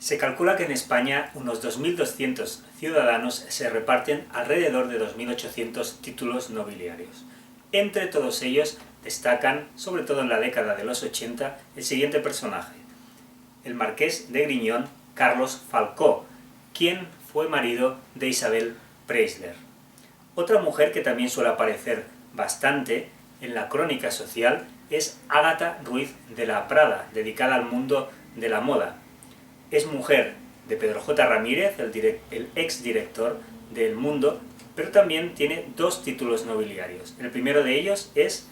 Se calcula que en España unos 2.200 ciudadanos se reparten alrededor de 2.800 títulos nobiliarios. Entre todos ellos destacan, sobre todo en la década de los 80, el siguiente personaje, el marqués de Griñón, Carlos Falcó, quien fue marido de Isabel Preisler. Otra mujer que también suele aparecer bastante en la crónica social es Ágata Ruiz de la Prada, dedicada al mundo de la moda. Es mujer de Pedro J. Ramírez, el exdirector del Mundo, pero también tiene dos títulos nobiliarios. El primero de ellos es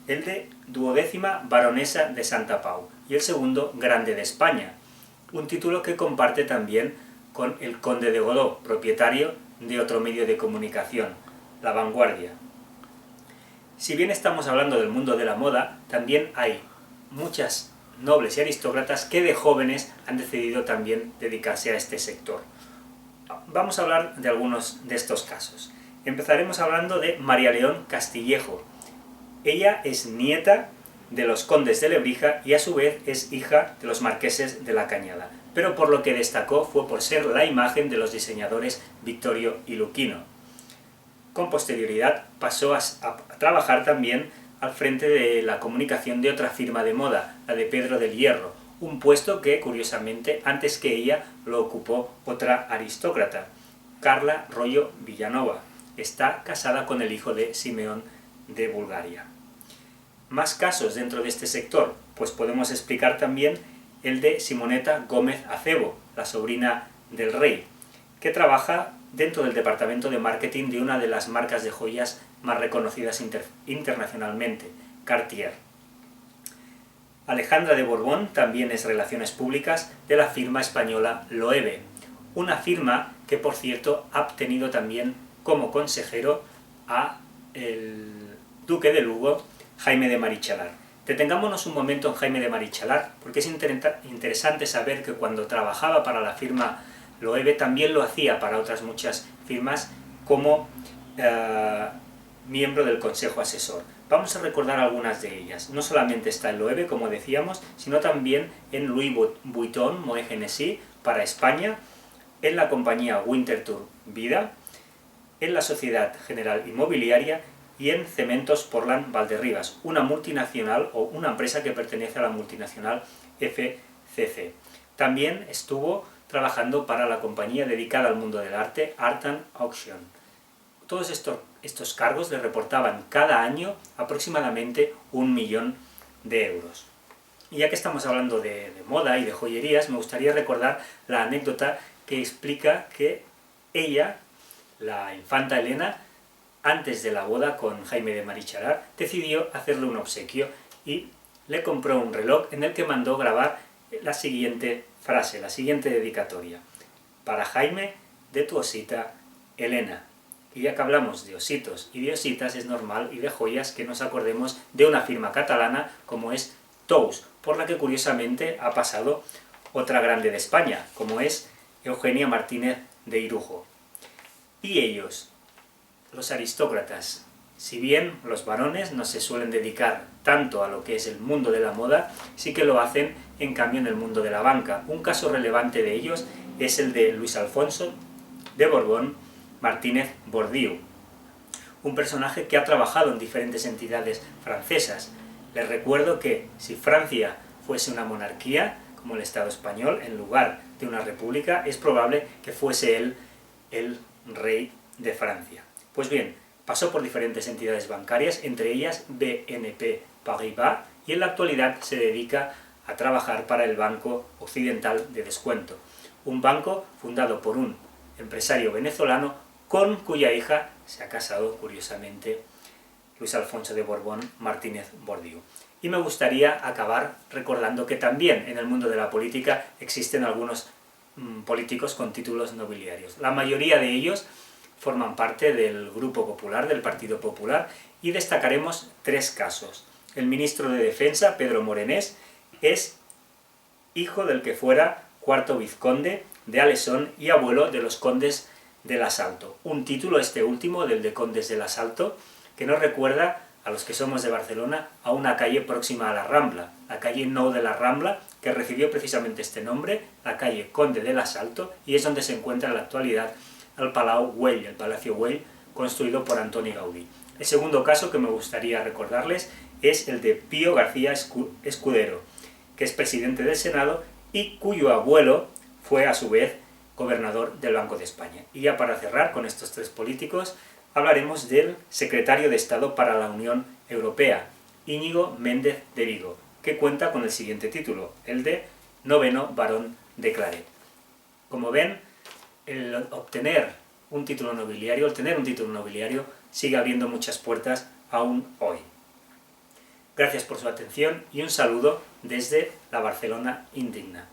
el de duodécima baronesa de Santa Pau y el segundo Grande de España, un título que comparte también con el conde de Godó, propietario de otro medio de comunicación, La Vanguardia. Si bien estamos hablando del mundo de la moda, también hay muchas nobles y aristócratas que de jóvenes han decidido también dedicarse a este sector. Vamos a hablar de algunos de estos casos. Empezaremos hablando de María León Castillejo. Ella es nieta de los condes de Lebrija y a su vez es hija de los marqueses de la Cañada, pero por lo que destacó fue por ser la imagen de los diseñadores Vittorio y Luchino. Con posterioridad pasó a trabajar también al frente de la comunicación de otra firma de moda, la de Pedro del Hierro, un puesto que, curiosamente, antes que ella lo ocupó otra aristócrata, Carla Royo Villanova. Está casada con el hijo de Simeón de Bulgaria. Más casos dentro de este sector, pues podemos explicar también el de Simoneta Gómez Acebo, la sobrina del rey, que trabaja dentro del departamento de marketing de una de las marcas de joyas más reconocidas internacionalmente, Cartier. Alejandra de Borbón también es Relaciones Públicas de la firma española Loewe, una firma que, por cierto, ha tenido también como consejero a el duque de Lugo, Jaime de Marichalar. Detengámonos un momento en Jaime de Marichalar, porque es interesante saber que cuando trabajaba para la firma Loewe también lo hacía para otras muchas firmas como miembro del consejo asesor. Vamos a recordar algunas de ellas. No solamente está en Loewe, como decíamos, sino también en Louis Vuitton Moet Hennessy para España, en la compañía Winterthur Vida, en la Sociedad General Inmobiliaria y en Cementos Portland Valderrivas, una multinacional o una empresa que pertenece a la multinacional FCC. También estuvo trabajando para la compañía dedicada al mundo del arte, Art and Auction. Todos estos cargos le reportaban cada año aproximadamente 1 millón de euros. Y ya que estamos hablando de moda y de joyerías, me gustaría recordar la anécdota que explica que ella, la infanta Elena, antes de la boda con Jaime de Marichalar, decidió hacerle un obsequio y le compró un reloj en el que mandó grabar la siguiente frase, la siguiente dedicatoria: para Jaime, de tu osita Elena. Y ya que hablamos de ositos y de ositas, es normal y de joyas que nos acordemos de una firma catalana como es Tous, por la que curiosamente ha pasado otra grande de España, como es Eugenia Martínez de Irujo. Y ellos, los aristócratas, si bien los varones no se suelen dedicar tanto a lo que es el mundo de la moda, sí que lo hacen en cambio en el mundo de la banca. Un caso relevante de ellos es el de Luis Alfonso de Borbón Martínez Bordiú, un personaje que ha trabajado en diferentes entidades francesas. Les recuerdo que si Francia fuese una monarquía, como el Estado español, en lugar de una república, es probable que fuese él el rey de Francia. Pues bien, pasó por diferentes entidades bancarias, entre ellas BNP Paribas, y en la actualidad se dedica a trabajar para el Banco Occidental de Descuento, un banco fundado por un empresario venezolano con cuya hija se ha casado, curiosamente, Luis Alfonso de Borbón Martínez Bordiú. Y me gustaría acabar recordando que también en el mundo de la política existen algunos políticos con títulos nobiliarios. La mayoría de ellos forman parte del Grupo Popular, del Partido Popular, y destacaremos 3 casos. El ministro de Defensa, Pedro Morenés, es hijo del que fuera cuarto vizconde de Alesón y abuelo de los condes del Asalto. Un título, este último, del de Condes del Asalto, que nos recuerda, a los que somos de Barcelona, a una calle próxima a la Rambla, la calle Nou de la Rambla, que recibió precisamente este nombre, la calle Conde del Asalto, y es donde se encuentra en la actualidad el Palau Güell, el Palacio Güell, construido por Antoni Gaudí. El segundo caso que me gustaría recordarles es el de Pío García Escudero, que es presidente del Senado y cuyo abuelo fue a su vez gobernador del Banco de España. Y ya para cerrar con estos tres políticos, hablaremos del secretario de Estado para la Unión Europea, Íñigo Méndez de Vigo, que cuenta con el siguiente título, el de noveno barón de Claret. Como ven, el tener un título nobiliario sigue abriendo muchas puertas aún hoy. Gracias por su atención y un saludo desde la Barcelona indigna.